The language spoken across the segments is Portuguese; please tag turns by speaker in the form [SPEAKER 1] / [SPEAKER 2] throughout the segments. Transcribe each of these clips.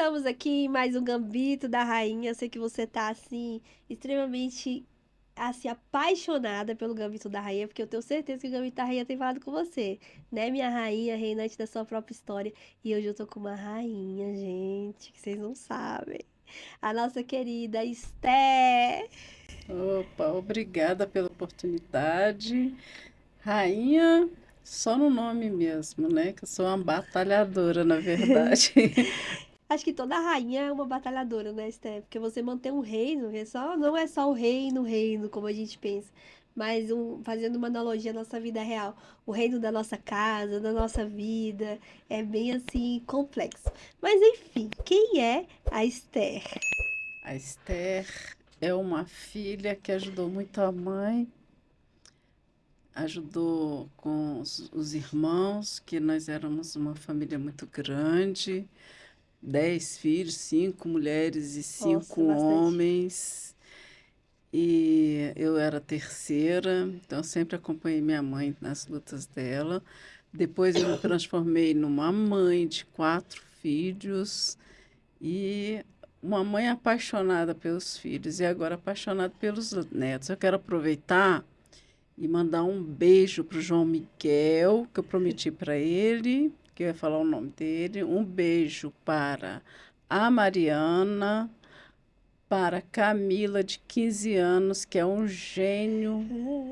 [SPEAKER 1] Estamos aqui em mais um Gambito da Rainha. Eu sei que você tá assim extremamente assim apaixonada pelo Gambito da Rainha, porque eu tenho certeza que o Gambito da Rainha tem falado com você, né, minha rainha, reinante da sua própria história. E hoje eu tô com uma rainha, gente, que vocês não sabem. A nossa querida Esther.
[SPEAKER 2] Opa, obrigada pela oportunidade. Rainha, só no nome mesmo, né? Que eu sou uma batalhadora, na verdade.
[SPEAKER 1] Acho que toda rainha é uma batalhadora, né, Esther? Porque você manter um reino, não é só o reino, como a gente pensa, mas fazendo uma analogia à nossa vida real. O reino da nossa casa, da nossa vida, é bem assim complexo. Mas enfim, quem é a Esther?
[SPEAKER 2] A Esther é uma filha que ajudou muito a mãe, ajudou com os irmãos, que nós éramos uma família muito grande, 10 filhos, 5 mulheres e
[SPEAKER 1] Nossa,
[SPEAKER 2] cinco
[SPEAKER 1] bastante.
[SPEAKER 2] homens. E eu era a terceira, então eu sempre acompanhei minha mãe nas lutas dela. Depois eu me transformei numa mãe de 4 filhos e uma mãe apaixonada pelos filhos e agora apaixonada pelos netos. Eu quero aproveitar e mandar um beijo para o João Miguel, que eu prometi para ele, que eu ia falar o nome dele. Um beijo para a Mariana, para Camila, de 15 anos, que é um gênio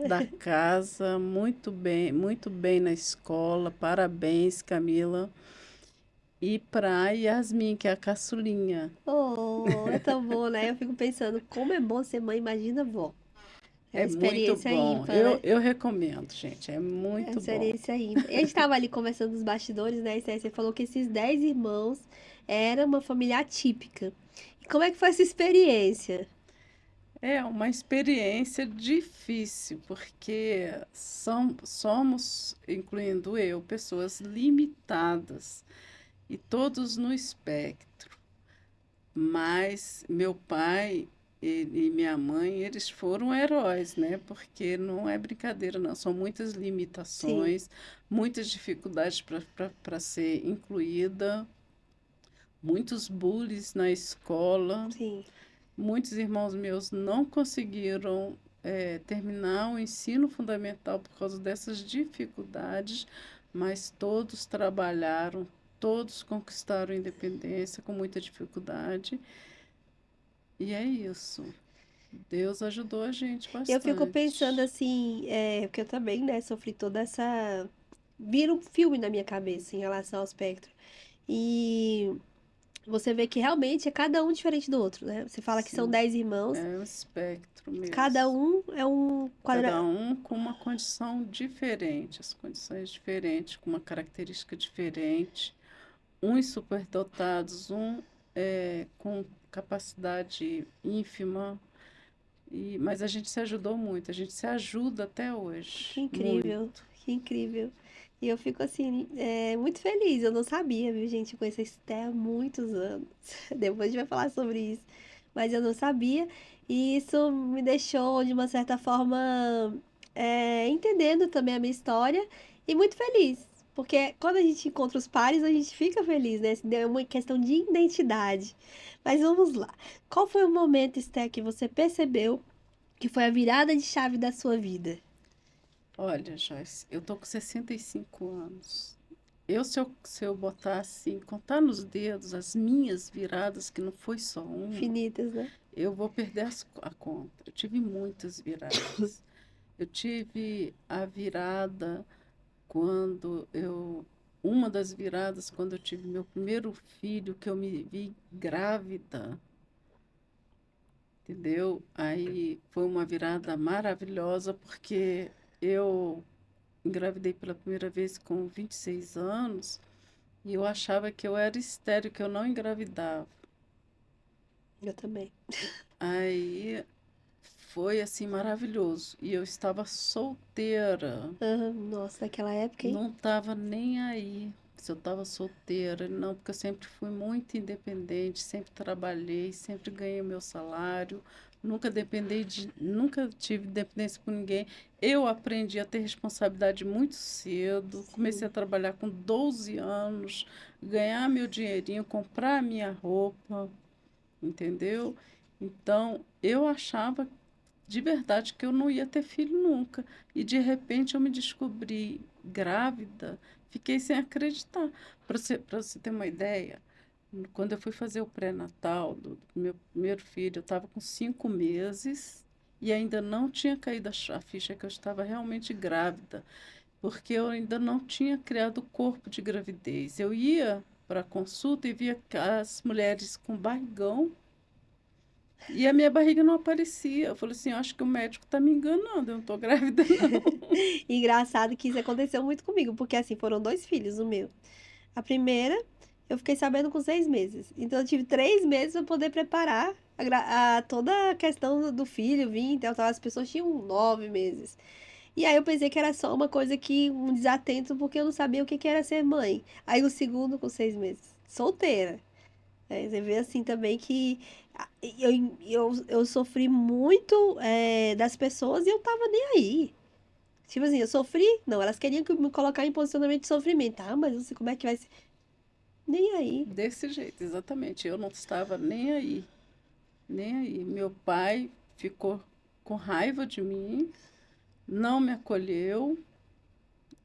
[SPEAKER 2] da casa, muito bem na escola. Parabéns, Camila. E para a Yasmin, que é a caçulinha.
[SPEAKER 1] Oh, é tão bom, né? Eu fico pensando, como é bom ser mãe, imagina vó. É uma
[SPEAKER 2] É muito
[SPEAKER 1] experiência
[SPEAKER 2] bom.
[SPEAKER 1] ímpar,
[SPEAKER 2] Eu,
[SPEAKER 1] né?
[SPEAKER 2] eu recomendo, gente. É
[SPEAKER 1] É uma
[SPEAKER 2] muito bom.
[SPEAKER 1] experiência ímpar. E a gente tava ali conversando nos bastidores, né? Cé? Você falou que esses 10 irmãos era uma família atípica. E como é que foi essa experiência?
[SPEAKER 2] É uma experiência difícil, porque somos, incluindo eu, pessoas limitadas e todos no espectro. Mas meu pai e minha mãe, eles foram heróis, né? Porque não é brincadeira, não. São muitas
[SPEAKER 1] Sim,
[SPEAKER 2] limitações, muitas dificuldades para ser incluída, muitos bullies na escola.
[SPEAKER 1] sim.
[SPEAKER 2] Muitos irmãos meus não conseguiram terminar o ensino fundamental por causa dessas dificuldades, mas todos trabalharam, todos conquistaram a independência com muita dificuldade. E é isso. Deus ajudou a gente
[SPEAKER 1] Eu fico pensando
[SPEAKER 2] bastante.
[SPEAKER 1] assim, porque eu também, né, sofri toda essa. Vira um filme na minha cabeça em relação ao espectro. E você vê que realmente é cada um diferente do outro, né? Você fala que são
[SPEAKER 2] Sim,
[SPEAKER 1] 10 irmãos,
[SPEAKER 2] é um espectro
[SPEAKER 1] cada
[SPEAKER 2] mesmo.
[SPEAKER 1] um é um
[SPEAKER 2] Cada
[SPEAKER 1] quadra.
[SPEAKER 2] um com uma condição diferente, as condições diferentes, com uma característica diferente. Uns superdotados, com capacidade ínfima, mas a gente se ajudou muito, a gente se ajuda até
[SPEAKER 1] Que
[SPEAKER 2] hoje,
[SPEAKER 1] incrível,
[SPEAKER 2] muito.
[SPEAKER 1] que incrível. E eu fico assim, muito feliz. Eu não sabia, viu, gente? Eu conheço a Esté há muitos anos. Depois a gente vai falar sobre isso. Mas eu não sabia. E isso me deixou, de uma certa forma, entendendo também a minha história e muito feliz. Porque quando a gente encontra os pares, a gente fica feliz, né? É uma questão de identidade. Mas vamos lá. Qual foi o momento, Esté, que você percebeu que foi a virada de chave da sua vida?
[SPEAKER 2] Olha, Joyce, eu tô com 65 anos. Se eu botar assim, contar nos dedos as minhas viradas, que não foi só uma,
[SPEAKER 1] Infinitas, né?
[SPEAKER 2] eu vou perder a conta. Eu tive muitas viradas. Eu tive a virada quando eu. Uma das viradas, quando eu tive meu primeiro filho, que eu me vi grávida, entendeu? Aí foi uma virada maravilhosa, porque eu engravidei pela primeira vez com 26 anos e eu achava que eu era estéril, que eu não engravidava.
[SPEAKER 1] Eu também.
[SPEAKER 2] Aí foi assim maravilhoso. E eu estava solteira,
[SPEAKER 1] Aham, nossa, naquela época, hein?
[SPEAKER 2] não estava nem aí. se eu estava solteira. Não, porque eu sempre fui muito independente, sempre trabalhei, sempre ganhei o meu salário, nunca tive dependência por ninguém. Eu aprendi a ter responsabilidade muito cedo, comecei a
[SPEAKER 1] Sim,
[SPEAKER 2] trabalhar com 12 anos, ganhar meu dinheirinho, comprar minha roupa, entendeu? Então, eu achava de verdade que eu não ia ter filho nunca. E de repente eu me descobri grávida, fiquei sem acreditar. Para você ter uma ideia, quando eu fui fazer o pré-natal do meu primeiro filho, eu estava com 5 meses e ainda não tinha caído a ficha que eu estava realmente grávida, porque eu ainda não tinha criado o corpo de gravidez. Eu ia para a consulta e via as mulheres com barrigão e a minha barriga não aparecia. Eu falei assim, acho que o médico está me enganando, eu não estou grávida, não.
[SPEAKER 1] engraçado que isso aconteceu muito comigo, porque assim, foram 2 filhos, o meu. A primeira, eu fiquei sabendo com 6 meses. Então eu tive 3 meses para poder preparar toda a questão do filho vir, então as pessoas tinham 9 meses. E aí eu pensei que era só uma coisa que, um desatento, porque eu não sabia o que que era ser mãe. Aí o segundo com 6 meses, solteira. Você vê assim também que eu sofri muito das pessoas e eu tava nem aí. Tipo assim, eu sofri? Não, elas queriam me colocar em posicionamento de sofrimento. Ah, mas não sei como é que vai ser. Nem aí.
[SPEAKER 2] Desse jeito, exatamente. Eu não estava nem aí, nem aí. Meu pai ficou com raiva de mim, não me acolheu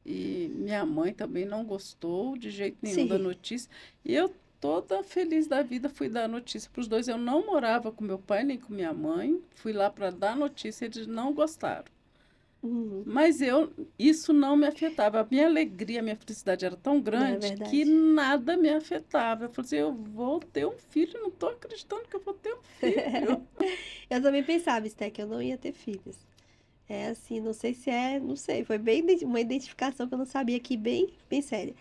[SPEAKER 2] e minha mãe também não gostou de jeito nenhum da
[SPEAKER 1] Sim.
[SPEAKER 2] notícia. E eu, toda feliz da vida, fui dar a notícia para os dois. Eu não morava com meu pai nem com minha mãe, fui lá para dar a notícia, eles não gostaram.
[SPEAKER 1] Uhum.
[SPEAKER 2] Mas isso não me afetava. A minha alegria, a minha felicidade era tão
[SPEAKER 1] Não é
[SPEAKER 2] grande que
[SPEAKER 1] verdade.
[SPEAKER 2] nada me afetava. Eu falei assim, eu vou ter um filho, não estou acreditando que eu vou ter um filho.
[SPEAKER 1] Eu também pensava, Sté, que eu não ia ter filhos. É assim, não sei se é, não sei. Foi bem uma identificação que eu não sabia aqui, bem séria.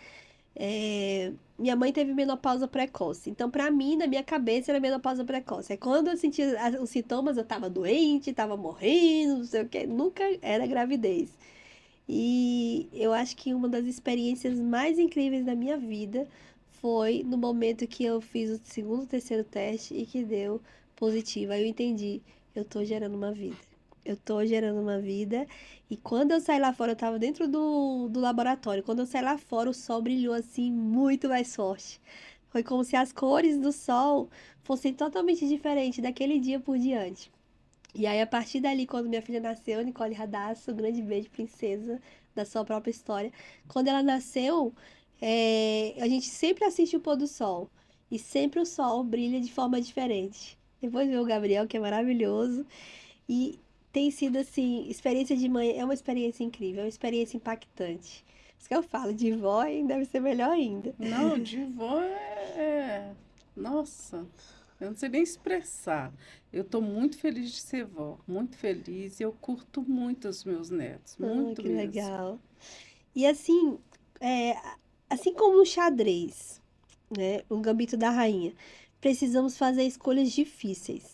[SPEAKER 1] Minha mãe teve menopausa precoce. Então, pra mim, na minha cabeça, era menopausa precoce. É quando eu sentia os sintomas, eu tava doente, tava morrendo, não sei o quê. Nunca era gravidez. E eu acho que uma das experiências mais incríveis da minha vida foi no momento que eu fiz o segundo, terceiro teste e que deu positivo. Aí eu entendi, eu tô gerando uma vida. Eu tô gerando uma vida. E quando eu saí lá fora, eu tava dentro do laboratório. Quando eu saí lá fora, o sol brilhou assim muito mais forte. Foi como se as cores do sol fossem totalmente diferentes daquele dia por diante. E aí, a partir dali, quando minha filha nasceu, Nicole Radassa, grande beijo, princesa da sua própria história. Quando ela nasceu, a gente sempre assiste o pôr do sol. E sempre o sol brilha de forma diferente. Depois veio o Gabriel, que é maravilhoso. E tem sido assim, experiência de mãe é uma experiência incrível, é uma experiência impactante. Isso que eu falo, de vó hein, deve ser melhor ainda.
[SPEAKER 2] Não, de vó Nossa, eu não sei nem expressar. Eu estou muito feliz de ser vó, muito feliz. E eu curto muito os meus netos,
[SPEAKER 1] Ah,
[SPEAKER 2] muito
[SPEAKER 1] que
[SPEAKER 2] mesmo.
[SPEAKER 1] legal. E assim, é, assim como no xadrez, né? O Gambito da Rainha. Precisamos fazer escolhas difíceis.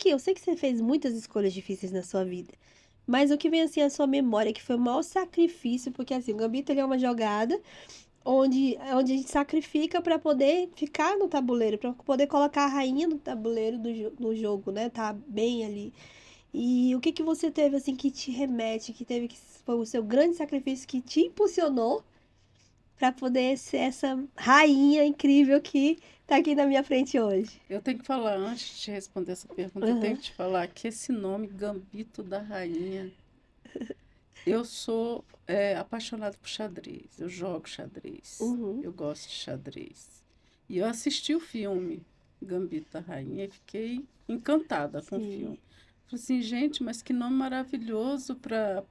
[SPEAKER 1] Eu sei que você fez muitas escolhas difíceis na sua vida, mas o que vem assim à sua memória que foi o maior sacrifício, porque assim, o Gambito ele é uma jogada onde a gente sacrifica para poder ficar no tabuleiro, para poder colocar a rainha no tabuleiro no jogo, né? Tá bem ali. E o que que você teve assim que te remete, que foi o seu grande sacrifício que te impulsionou para poder ser essa rainha incrível que tá aqui na minha frente hoje.
[SPEAKER 2] Eu tenho que falar, antes de te responder essa pergunta, eu tenho
[SPEAKER 1] Aham.
[SPEAKER 2] que te falar que esse nome, Gambito da Rainha, eu sou apaixonada por xadrez. Eu jogo xadrez.
[SPEAKER 1] Uhum.
[SPEAKER 2] Eu gosto de xadrez. E eu assisti o filme Gambito da Rainha e fiquei encantada com o
[SPEAKER 1] Sim.
[SPEAKER 2] filme. Falei assim, gente, mas que nome maravilhoso para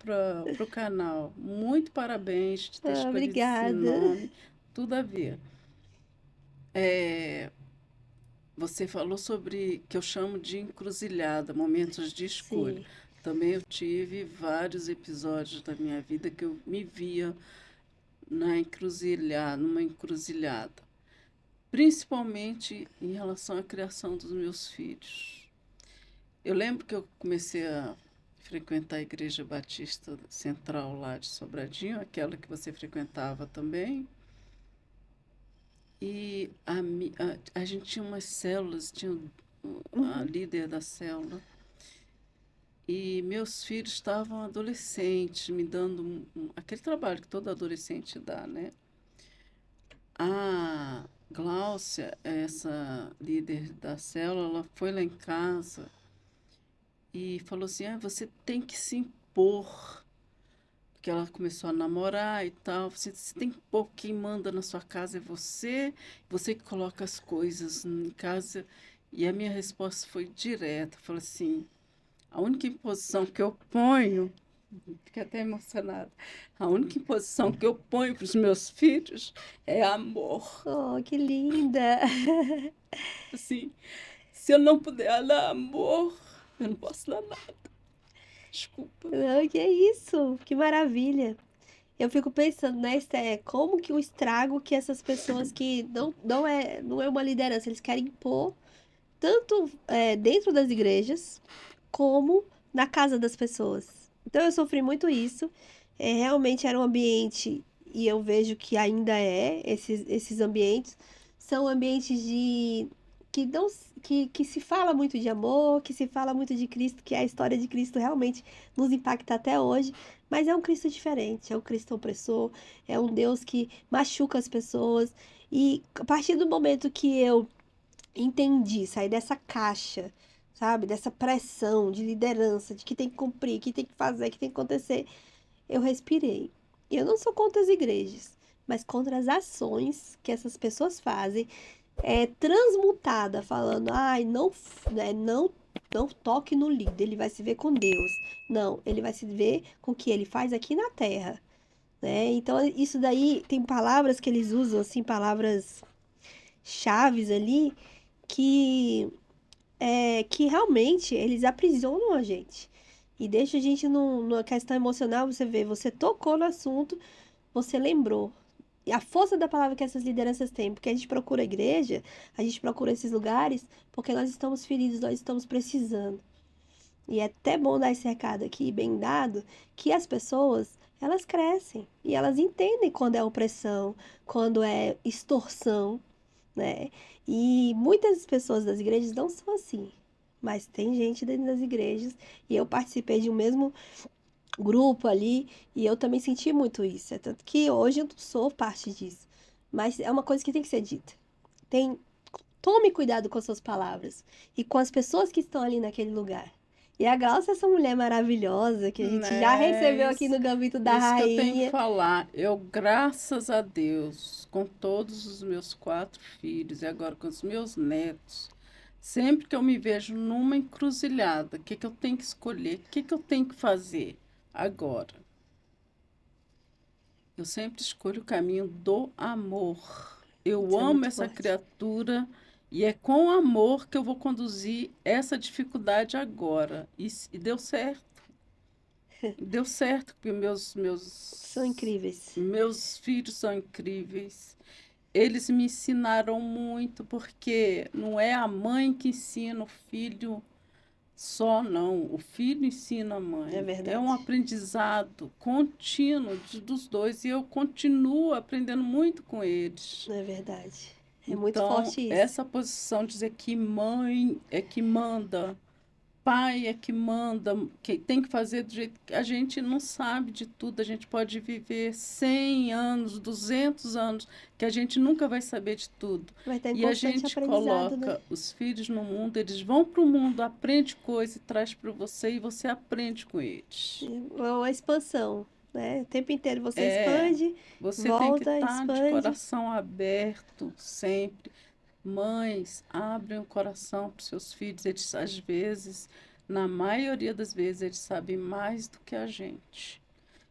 [SPEAKER 2] o canal. Muito parabéns de ter
[SPEAKER 1] Ah,
[SPEAKER 2] escolhido esse
[SPEAKER 1] obrigada.
[SPEAKER 2] nome. Tudo a ver. É, Você falou sobre que eu chamo de encruzilhada, momentos de escolha.
[SPEAKER 1] Sim.
[SPEAKER 2] Também eu tive vários episódios da minha vida que eu me via numa encruzilhada, principalmente em relação à criação dos meus filhos. Eu lembro que eu comecei a frequentar a Igreja Batista Central lá de Sobradinho, aquela que você frequentava também. E a gente tinha umas células, tinha a
[SPEAKER 1] Uhum.
[SPEAKER 2] líder da célula, e meus filhos estavam adolescentes, me dando aquele trabalho que todo adolescente dá, né? A Gláucia, essa líder da célula, ela foi lá em casa e falou assim: ah, você tem que se impor. Porque ela começou a namorar e tal. Você tem que impor, quem manda na sua casa é você que coloca as coisas em casa. E a minha resposta foi direta: falei assim, a única imposição que eu ponho, fiquei até emocionada, a única imposição que eu ponho para os meus filhos é amor.
[SPEAKER 1] Oh, que linda!
[SPEAKER 2] Assim, se eu não puder dar amor, eu não posso dar nada. Desculpa.
[SPEAKER 1] Não, que é isso? Que maravilha! Eu fico pensando, né, Esté, como que o estrago que essas pessoas que não é uma liderança, eles querem impor tanto dentro das igrejas como na casa das pessoas. Então eu sofri muito isso. Realmente era um ambiente, e eu vejo que ainda esses ambientes são ambientes de que não que se fala muito de amor, que se fala muito de Cristo, que a história de Cristo realmente nos impacta até hoje, mas é um Cristo diferente, é um Cristo opressor, é um Deus que machuca as pessoas. E a partir do momento que eu entendi, sair dessa caixa, sabe? Dessa pressão de liderança, de que tem que cumprir, que tem que fazer, que tem que acontecer. Eu respirei. Eu não sou contra as igrejas, mas contra as ações que essas pessoas fazem, transmutada, falando, ai, não, não toque no líder, ele vai se ver com Deus. Não, ele vai se ver com o que ele faz aqui na terra, né? Então, isso daí tem palavras que eles usam, assim, palavras chaves ali, que que realmente eles aprisionam a gente. E deixa a gente numa questão emocional, você vê, você tocou no assunto, você lembrou. E a força da palavra que essas lideranças têm, porque a gente procura a igreja, a gente procura esses lugares, porque nós estamos feridos, nós estamos precisando. E é até bom dar esse recado aqui, bem dado, que as pessoas, elas crescem e elas entendem quando é opressão, quando é extorsão, né? E muitas pessoas das igrejas não são assim. Mas tem gente dentro das igrejas, e eu participei de um mesmo grupo ali, e eu também senti muito isso. É tanto que hoje eu não sou parte disso. Mas é uma coisa que tem que ser dita. Tem, tome cuidado com as suas palavras e com as pessoas que estão ali naquele lugar. E a Glaucia é essa mulher maravilhosa que a gente já
[SPEAKER 2] É
[SPEAKER 1] recebeu aqui
[SPEAKER 2] isso,
[SPEAKER 1] no Gambito da
[SPEAKER 2] isso que eu tenho que
[SPEAKER 1] Rainha.
[SPEAKER 2] falar. Eu, graças a Deus, com todos os meus 4 filhos e agora com os meus netos, sempre que eu me vejo numa encruzilhada, o que que eu tenho que escolher, o que que eu tenho que fazer agora? Eu sempre escolho o caminho do amor. Eu
[SPEAKER 1] Isso é
[SPEAKER 2] amo
[SPEAKER 1] muito
[SPEAKER 2] essa
[SPEAKER 1] forte.
[SPEAKER 2] criatura e é com amor que eu vou conduzir essa dificuldade agora. E deu certo. Deu certo, porque
[SPEAKER 1] São incríveis.
[SPEAKER 2] meus filhos são incríveis. Eles me ensinaram muito, porque não é a mãe que ensina o filho só, não. O filho ensina a
[SPEAKER 1] É
[SPEAKER 2] mãe. É um
[SPEAKER 1] verdade.
[SPEAKER 2] aprendizado contínuo dos dois e eu continuo aprendendo muito com eles.
[SPEAKER 1] É verdade. É muito
[SPEAKER 2] Então,
[SPEAKER 1] forte isso.
[SPEAKER 2] essa posição de dizer que mãe é que manda, pai é que manda, que tem que fazer do jeito que a gente não sabe de tudo. A gente pode viver 100 anos, 200 anos, que a gente nunca vai saber de tudo.
[SPEAKER 1] Vai estar em
[SPEAKER 2] E a
[SPEAKER 1] constante
[SPEAKER 2] gente
[SPEAKER 1] aprendizado, né?
[SPEAKER 2] coloca os filhos no mundo, eles vão para o mundo, aprende coisa e traz para você e você aprende com eles.
[SPEAKER 1] É uma expansão, né? O tempo inteiro você
[SPEAKER 2] É,
[SPEAKER 1] expande,
[SPEAKER 2] você tem que
[SPEAKER 1] volta,
[SPEAKER 2] estar de
[SPEAKER 1] expande.
[SPEAKER 2] coração aberto sempre. Mães, abrem o coração para os seus filhos. Eles, às vezes, na maioria das vezes, eles sabem mais do que a gente.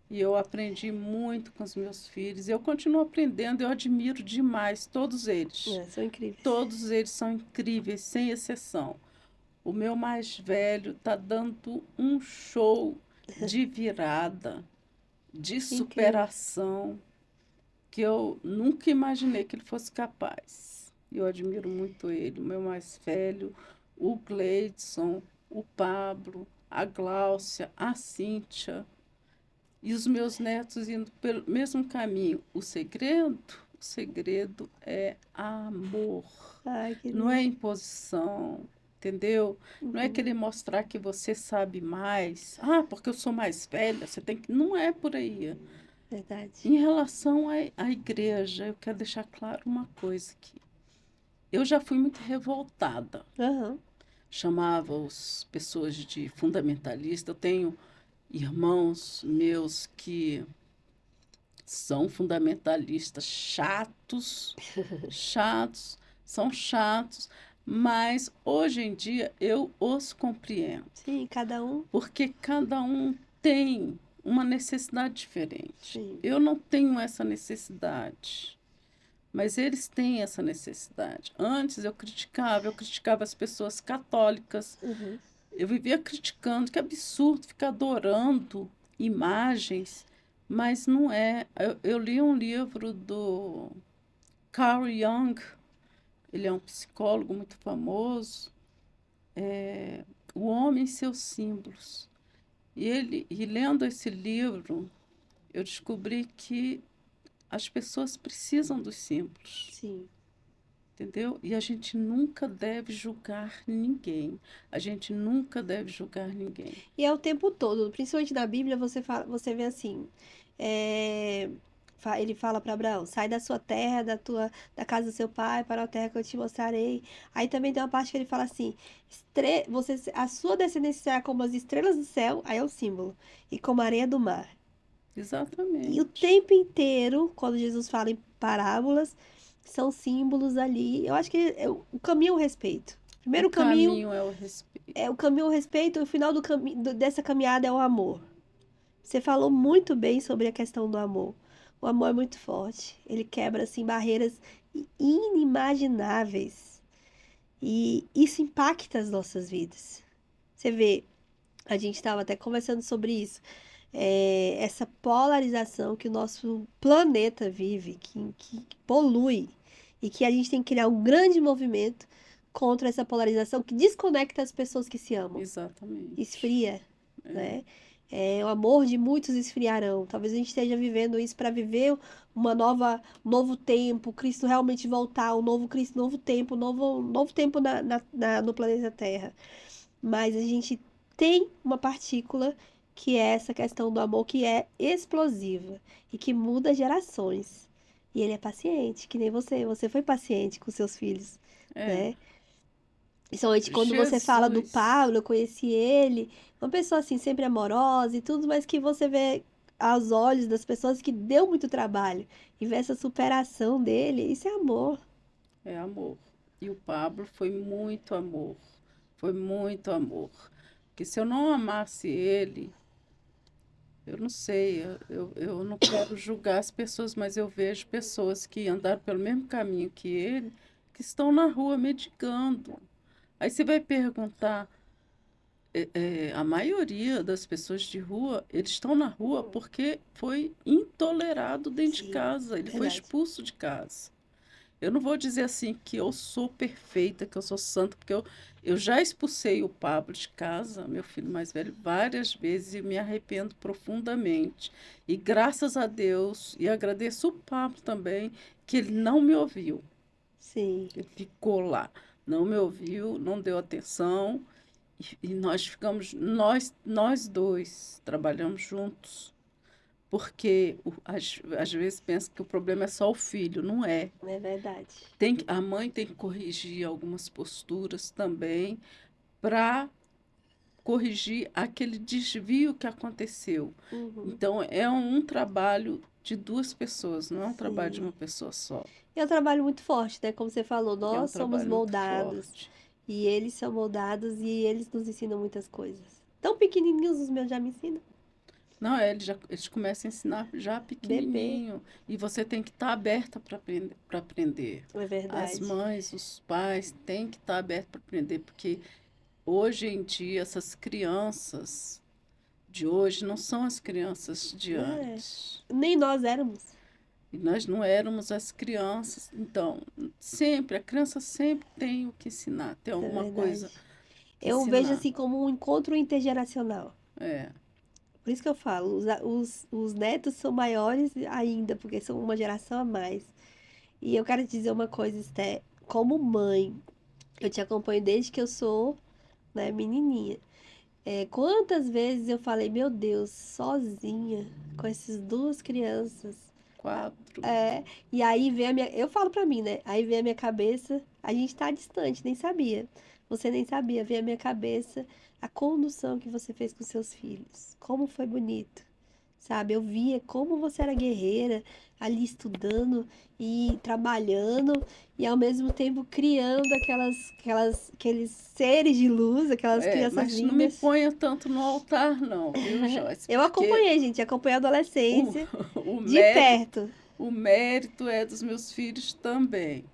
[SPEAKER 2] E eu aprendi muito com os meus filhos. Eu continuo aprendendo, eu admiro demais todos eles.
[SPEAKER 1] É, são incríveis.
[SPEAKER 2] Todos eles são incríveis, sem exceção. O meu mais velho está dando um show de virada, de
[SPEAKER 1] Incrível.
[SPEAKER 2] superação, que eu nunca imaginei que ele fosse capaz. Eu admiro muito ele, o meu mais velho, o Gleidson, o Pablo, a Gláucia, a Cíntia e os meus netos indo pelo mesmo caminho. O segredo único segredo é amor.
[SPEAKER 1] Ai, que
[SPEAKER 2] Não é
[SPEAKER 1] lindo.
[SPEAKER 2] imposição, entendeu? Não é
[SPEAKER 1] Uhum,
[SPEAKER 2] querer mostrar que você sabe mais. Ah, porque eu sou mais velha, você tem que. Não é por aí.
[SPEAKER 1] verdade.
[SPEAKER 2] Em relação à igreja, eu quero deixar claro uma coisa aqui. Eu já fui muito revoltada.
[SPEAKER 1] Aham,
[SPEAKER 2] Chamava as pessoas de fundamentalista. Eu tenho irmãos meus que são fundamentalistas chatos, chatos, são chatos, mas hoje em dia eu os compreendo,
[SPEAKER 1] sim, cada um,
[SPEAKER 2] porque cada um tem uma necessidade diferente.
[SPEAKER 1] sim.
[SPEAKER 2] Eu não tenho essa necessidade, mas eles têm essa necessidade. Antes eu criticava as pessoas católicas,
[SPEAKER 1] Uhum,
[SPEAKER 2] eu vivia criticando, que absurdo ficar adorando imagens, mas não é. Eu li um livro do Carl Jung, ele é um psicólogo muito famoso, O Homem e Seus Símbolos. E lendo esse livro, eu descobri que as pessoas precisam dos símbolos,
[SPEAKER 1] sim.
[SPEAKER 2] entendeu? E a gente nunca deve julgar ninguém. A gente nunca deve julgar ninguém.
[SPEAKER 1] E é o tempo todo, principalmente na Bíblia, você vê assim, é, ele fala para Abraão, sai da sua terra, da casa do seu pai, para a terra que eu te mostrarei. Aí também tem uma parte que ele fala assim, a sua descendência será como as estrelas do céu, aí é o símbolo, e como a areia do mar. E o
[SPEAKER 2] Exatamente.
[SPEAKER 1] tempo inteiro, quando Jesus fala em parábolas, são símbolos ali. Eu acho que o caminho é o respeito.
[SPEAKER 2] O
[SPEAKER 1] Primeiro o caminho
[SPEAKER 2] caminho é o respeito.
[SPEAKER 1] é o caminho é o respeito, e o final dessa caminhada é o amor. Você falou muito bem sobre a questão do amor. O amor é muito forte. Ele quebra assim barreiras inimagináveis. E isso impacta as nossas vidas. Você vê, a gente estava até conversando sobre isso. Essa polarização que o nosso planeta vive, que polui, e que a gente tem que criar um grande movimento contra essa polarização que desconecta as pessoas que se amam,
[SPEAKER 2] Exatamente.
[SPEAKER 1] esfria,
[SPEAKER 2] É,
[SPEAKER 1] né? O amor de muitos esfriarão. Talvez a gente esteja vivendo isso para viver um novo tempo, Cristo realmente voltar, um novo Cristo, um novo tempo no planeta Terra. Mas a gente tem uma partícula que é essa questão do amor que é explosiva e que muda gerações. E ele é paciente, que nem você. Você foi paciente com seus filhos,
[SPEAKER 2] é.
[SPEAKER 1] né? Principalmente quando você fala do
[SPEAKER 2] Jesus.
[SPEAKER 1] Pablo, eu conheci ele, uma pessoa assim, sempre amorosa e tudo, mas que você vê aos olhos das pessoas que deu muito trabalho e vê essa superação dele, isso é amor.
[SPEAKER 2] É amor. E o Pablo foi muito amor. Foi muito amor. Porque se eu não amasse ele, eu não sei, eu não quero julgar as pessoas, mas eu vejo pessoas que andaram pelo mesmo caminho que ele, que estão na rua mendigando. Aí você vai perguntar, a maioria das pessoas de rua, eles estão na rua porque foi intolerado dentro de
[SPEAKER 1] Sim,
[SPEAKER 2] casa, ele foi
[SPEAKER 1] verdade.
[SPEAKER 2] expulso de casa. Eu não vou dizer assim que eu sou perfeita, que eu sou santa, porque eu já expulsei o Pablo de casa, meu filho mais velho, várias vezes e me arrependo profundamente. E graças a Deus, e agradeço o Pablo também, que ele não me ouviu.
[SPEAKER 1] Sim,
[SPEAKER 2] Ele ficou lá, não me ouviu, não deu atenção. E nós ficamos, nós dois trabalhamos juntos, porque às vezes pensa que o problema é só o filho, não é.
[SPEAKER 1] é verdade.
[SPEAKER 2] A mãe tem que corrigir algumas posturas também para corrigir aquele desvio que aconteceu.
[SPEAKER 1] Uhum,
[SPEAKER 2] Então, é um trabalho de duas pessoas, não é um trabalho de
[SPEAKER 1] sim.
[SPEAKER 2] uma pessoa só.
[SPEAKER 1] E é um trabalho muito forte, né? Como você falou,
[SPEAKER 2] É um
[SPEAKER 1] nós somos
[SPEAKER 2] trabalho muito
[SPEAKER 1] moldados
[SPEAKER 2] forte.
[SPEAKER 1] e eles são moldados e eles nos ensinam muitas coisas. Tão pequenininhos os meus já me ensinam.
[SPEAKER 2] Não, eles começam a ensinar já
[SPEAKER 1] Bebê,
[SPEAKER 2] pequenininho e você tem que estar aberta para aprender.
[SPEAKER 1] é
[SPEAKER 2] As
[SPEAKER 1] verdade.
[SPEAKER 2] mães, os pais têm que estar abertos para aprender, porque hoje em dia essas crianças de hoje não são as crianças de
[SPEAKER 1] É.
[SPEAKER 2] antes.
[SPEAKER 1] Nem nós éramos.
[SPEAKER 2] E nós não éramos as crianças. Então, sempre, a criança sempre tem o que ensinar, tem
[SPEAKER 1] É
[SPEAKER 2] alguma
[SPEAKER 1] verdade.
[SPEAKER 2] coisa que
[SPEAKER 1] Eu vejo
[SPEAKER 2] ensinar.
[SPEAKER 1] assim como um encontro intergeracional.
[SPEAKER 2] É,
[SPEAKER 1] Por isso que eu falo, os netos são maiores ainda, porque são uma geração a mais. E eu quero te dizer uma coisa, Esté, como mãe, eu te acompanho desde que eu sou, né, menininha. Quantas vezes eu falei, meu Deus, sozinha, com essas duas crianças.
[SPEAKER 2] 4.
[SPEAKER 1] É, e aí vem a minha. Eu falo pra mim, né? Aí vem a minha cabeça. A gente tá distante, nem sabia. Você nem sabia. Vem a minha cabeça a condução que você fez com seus filhos. Como foi bonito. Sabe? Eu via como você era guerreira, ali estudando e trabalhando, e ao mesmo tempo criando aqueles seres de luz, aquelas crianças
[SPEAKER 2] Mas não me
[SPEAKER 1] lindas.
[SPEAKER 2] ponha tanto no altar, não, viu, Joyce?
[SPEAKER 1] Eu
[SPEAKER 2] Porque
[SPEAKER 1] acompanhei, gente, acompanhei a
[SPEAKER 2] o,
[SPEAKER 1] adolescência
[SPEAKER 2] o
[SPEAKER 1] de
[SPEAKER 2] mérito,
[SPEAKER 1] perto.
[SPEAKER 2] o mérito é dos meus filhos também.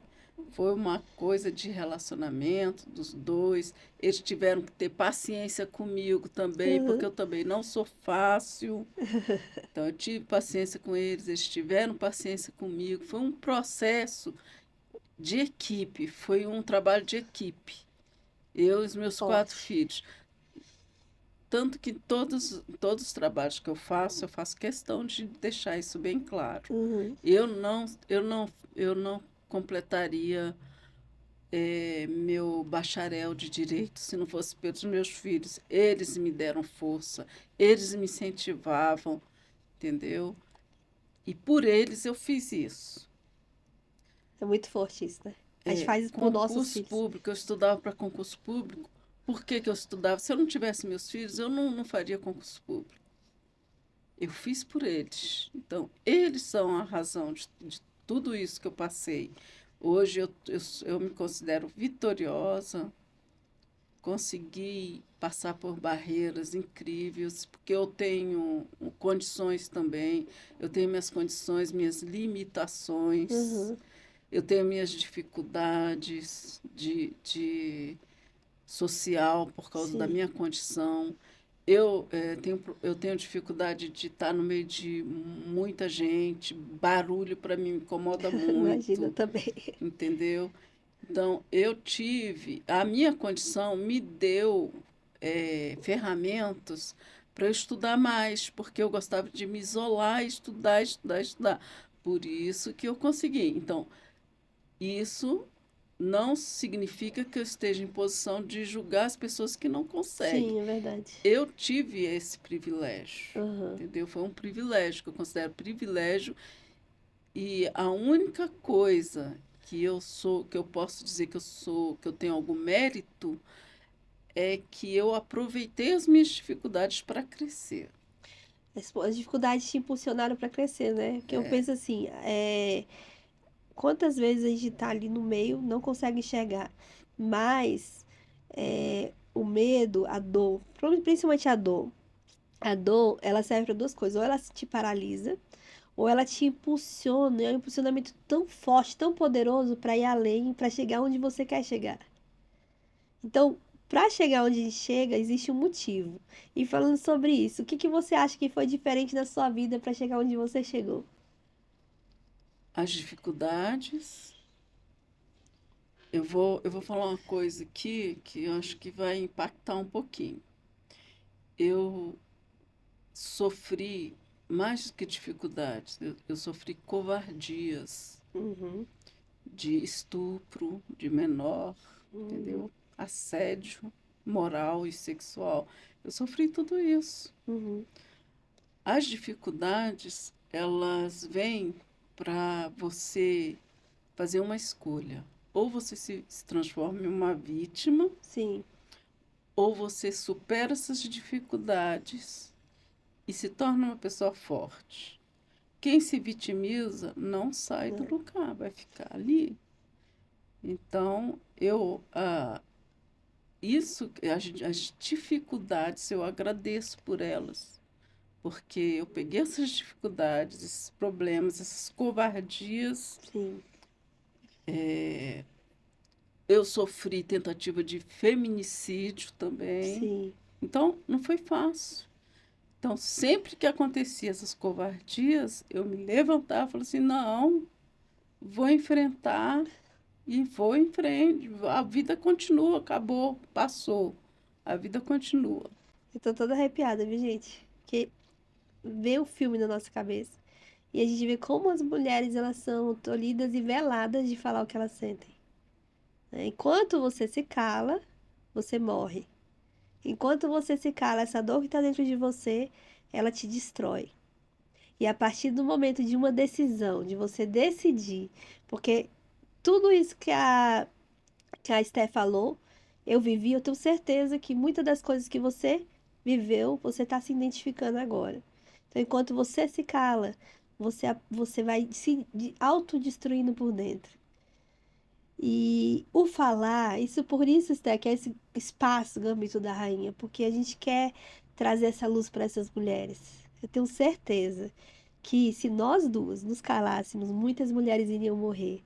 [SPEAKER 2] Foi uma coisa de relacionamento dos dois. Eles tiveram que ter paciência comigo também, porque
[SPEAKER 1] Uhum.
[SPEAKER 2] eu também não sou fácil. Então, eu tive paciência com eles, eles tiveram paciência comigo. Foi um processo de equipe, foi um trabalho de equipe. Eu e os meus 4
[SPEAKER 1] Forte.
[SPEAKER 2] filhos. Tanto que todos os trabalhos que eu faço questão de deixar isso bem claro.
[SPEAKER 1] Uhum.
[SPEAKER 2] Eu não completaria meu bacharel de direito se não fosse pelos meus filhos. Eles me deram força, eles me incentivavam, entendeu? E por eles eu fiz isso.
[SPEAKER 1] É muito forte isso, né? A gente faz isso por nossos
[SPEAKER 2] Concurso
[SPEAKER 1] filhos.
[SPEAKER 2] público, eu estudava para concurso público. Por que que eu estudava? Se eu não tivesse meus filhos, eu não faria concurso público. Eu fiz por eles. Então, eles são a razão de tudo isso que eu passei. Hoje eu me considero vitoriosa, consegui passar por barreiras incríveis, porque eu tenho condições também, eu tenho minhas condições, minhas limitações,
[SPEAKER 1] Uhum.
[SPEAKER 2] eu tenho minhas dificuldades de social por causa da
[SPEAKER 1] Sim.
[SPEAKER 2] minha condição. Eu tenho dificuldade de estar no meio de muita gente, barulho para mim me incomoda
[SPEAKER 1] Imagina
[SPEAKER 2] muito,
[SPEAKER 1] também.
[SPEAKER 2] entendeu? Então, a minha condição me deu ferramentas para eu estudar mais, porque eu gostava de me isolar, estudar, estudar, estudar. Por isso que eu consegui. Então, isso não significa que eu esteja em posição de julgar as pessoas que não conseguem.
[SPEAKER 1] Sim, é verdade.
[SPEAKER 2] Eu tive esse privilégio,
[SPEAKER 1] Uhum.
[SPEAKER 2] entendeu? Foi um privilégio, que eu considero privilégio, e a única coisa que eu sou, que eu posso dizer que eu sou, que eu tenho algum mérito, é que eu aproveitei as minhas dificuldades para crescer.
[SPEAKER 1] As dificuldades te impulsionaram para crescer, né? Porque eu penso assim, quantas vezes a gente tá ali no meio, não consegue enxergar, mas o medo, a dor, principalmente a dor, ela serve para duas coisas, ou ela te paralisa, ou ela te impulsiona, é um impulsionamento tão forte, tão poderoso para ir além, para chegar onde você quer chegar. Então, para chegar onde a gente chega, existe um motivo. E falando sobre isso, o que que você acha que foi diferente na sua vida para chegar onde você chegou?
[SPEAKER 2] As dificuldades. Eu vou falar uma coisa aqui que eu acho que vai impactar um pouquinho. Eu sofri mais do que dificuldades, eu sofri covardias
[SPEAKER 1] Uhum,
[SPEAKER 2] de estupro de menor,
[SPEAKER 1] uhum,
[SPEAKER 2] entendeu? Assédio moral e sexual. Eu sofri tudo isso.
[SPEAKER 1] uhum.
[SPEAKER 2] As dificuldades, elas vêm para você fazer uma escolha. Ou você se transforma em uma vítima,
[SPEAKER 1] Sim,
[SPEAKER 2] ou você supera essas dificuldades e se torna uma pessoa forte. Quem se vitimiza não sai do
[SPEAKER 1] não.
[SPEAKER 2] lugar, vai ficar ali. Então, as dificuldades, eu agradeço por elas, porque eu peguei essas dificuldades, esses problemas, essas covardias.
[SPEAKER 1] Sim,
[SPEAKER 2] Eu sofri tentativa de feminicídio também.
[SPEAKER 1] sim.
[SPEAKER 2] Então, não foi fácil. Então, sempre que acontecia essas covardias, eu me levantava e falava assim: não, vou enfrentar e vou em frente. A vida continua, acabou, passou. A vida continua.
[SPEAKER 1] Eu tô toda arrepiada, viu, gente? Porque vê o filme na nossa cabeça. E a gente vê como as mulheres elas são tolhidas e veladas de falar o que elas sentem, né? Enquanto você se cala, você morre. Enquanto você se cala, essa dor que está dentro de você, ela te destrói. E a partir do momento de uma decisão, de você decidir, porque tudo isso que a Esté falou, eu vivi, eu tenho certeza que muitas das coisas que você viveu, você está se identificando agora. Então, enquanto você se cala, você vai se autodestruindo por dentro. E o falar, isso por isso, Esté, que é esse espaço Gambito da Rainha, porque a gente quer trazer essa luz para essas mulheres. Eu tenho certeza que se nós duas nos calássemos, muitas mulheres iriam morrer.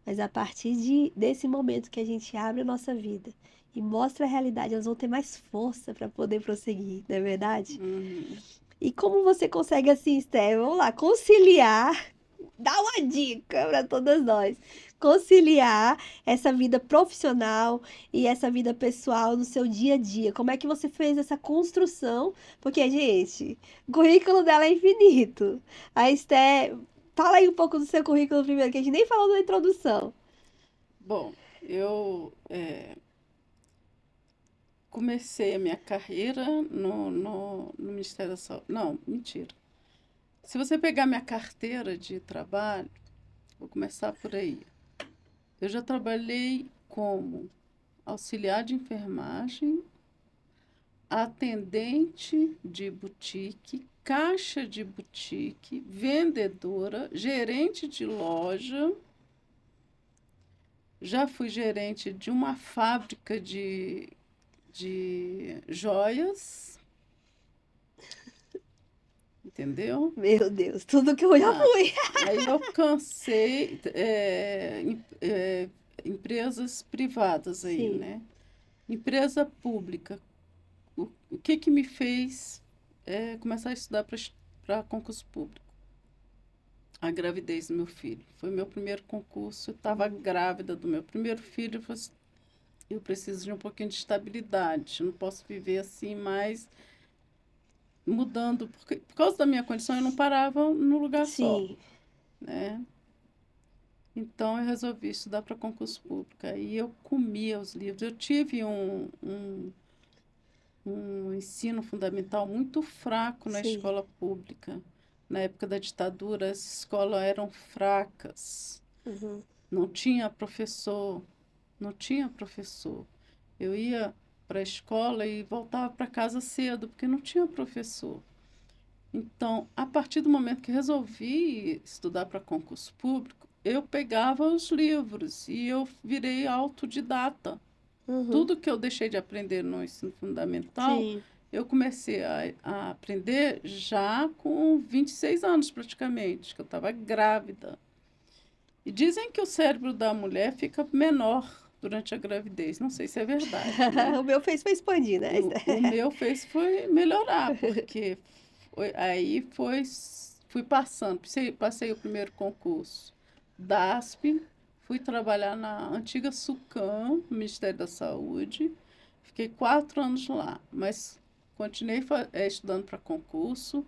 [SPEAKER 1] Mas a partir desse momento que a gente abre a nossa vida e mostra a realidade, elas vão ter mais força para poder prosseguir, não é verdade?
[SPEAKER 2] Uhum.
[SPEAKER 1] E como você consegue assim, Esther? Vamos lá, conciliar, dá uma dica para todas nós. Conciliar essa vida profissional e essa vida pessoal no seu dia a dia. Como é que você fez essa construção? Porque, gente, o currículo dela é infinito. A Esther, fala aí um pouco do seu currículo primeiro, que a gente nem falou na introdução.
[SPEAKER 2] Bom, eu comecei a minha carreira no Ministério da Saúde. Não, mentira. Se você pegar minha carteira de trabalho, vou começar por aí. Eu já trabalhei como auxiliar de enfermagem, atendente de boutique, caixa de boutique, vendedora, gerente de loja. Já fui gerente de uma fábrica de joias, entendeu?
[SPEAKER 1] Meu Deus, tudo que eu já
[SPEAKER 2] Ah,
[SPEAKER 1] fui.
[SPEAKER 2] aí eu cansei, empresas privadas aí,
[SPEAKER 1] Sim.
[SPEAKER 2] né? Empresa pública. O que que me fez começar a estudar para concurso público? A gravidez do meu filho. Foi meu primeiro concurso, eu estava grávida do meu primeiro filho. Eu falei assim, eu preciso de um pouquinho de estabilidade, eu não posso viver assim mais mudando, porque por causa da minha condição eu não parava no lugar só,
[SPEAKER 1] Sim.
[SPEAKER 2] né? Então eu resolvi estudar para concurso público. Aí eu comia os livros. Eu tive um ensino fundamental muito fraco na
[SPEAKER 1] Sim.
[SPEAKER 2] escola pública. Na época da ditadura, as escolas eram fracas.
[SPEAKER 1] Uhum.
[SPEAKER 2] Não tinha professor, não tinha professor. Eu ia para a escola e voltava para casa cedo, porque não tinha professor. Então, a partir do momento que resolvi estudar para concurso público, eu pegava os livros e eu virei autodidata.
[SPEAKER 1] Uhum.
[SPEAKER 2] Tudo que eu deixei de aprender no ensino fundamental,
[SPEAKER 1] Sim.
[SPEAKER 2] eu comecei a aprender já com 26 anos praticamente, que eu estava grávida. E dizem que o cérebro da mulher fica menor durante a gravidez. Não sei se é verdade, né?
[SPEAKER 1] O meu fez foi expandir, né?
[SPEAKER 2] O meu fez foi melhorar, porque fui passando. Passei o primeiro concurso da ASP, fui trabalhar na antiga SUCAM, no Ministério da Saúde. Fiquei 4 anos lá, mas continuei estudando para concurso.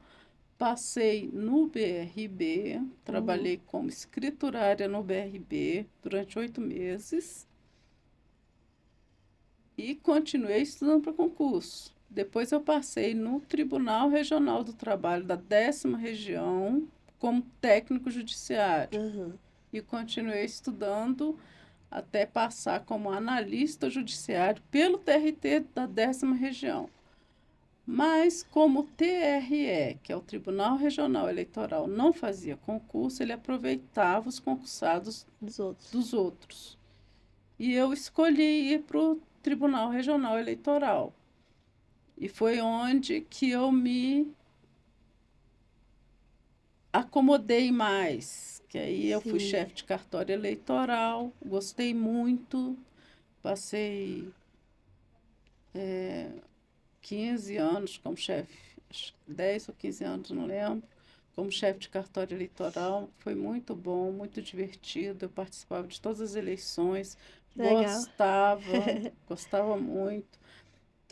[SPEAKER 2] Passei no BRB,
[SPEAKER 1] Uhum.
[SPEAKER 2] trabalhei como escriturária no BRB durante 8 meses e continuei estudando para concurso. Depois eu passei no Tribunal Regional do Trabalho da 10ª Região como técnico judiciário
[SPEAKER 1] Uhum.
[SPEAKER 2] e continuei estudando até passar como analista judiciário pelo TRT da 10ª Região. Mas como o TRE, que é o Tribunal Regional Eleitoral, não fazia concurso, ele aproveitava os concursados
[SPEAKER 1] Dos outros.
[SPEAKER 2] dos outros. E eu escolhi ir para o Tribunal Regional Eleitoral. E foi onde que eu me acomodei mais. Que aí eu fui
[SPEAKER 1] Sim.
[SPEAKER 2] chefe de cartório eleitoral, gostei muito, passei 15 anos como chefe, 10 ou 15 anos, não lembro, como chefe de cartório eleitoral. Foi muito bom, muito divertido. Eu participava de todas as eleições,
[SPEAKER 1] Legal.
[SPEAKER 2] gostava muito.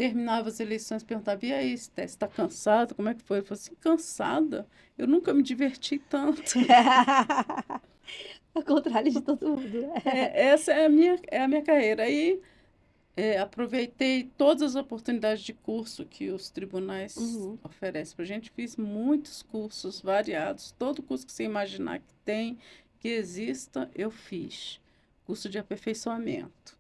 [SPEAKER 2] terminava as eleições, perguntava, e aí, Esté, você está cansada? Como é que foi? Eu falei assim, cansada? Eu nunca me diverti tanto.
[SPEAKER 1] Ao contrário de todo mundo, né?
[SPEAKER 2] Essa é a minha carreira. Aí aproveitei todas as oportunidades de curso que os tribunais
[SPEAKER 1] Uhum,
[SPEAKER 2] oferecem para a gente. Fiz muitos cursos variados. Todo curso que você imaginar que tem, que exista, eu fiz. Curso de aperfeiçoamento.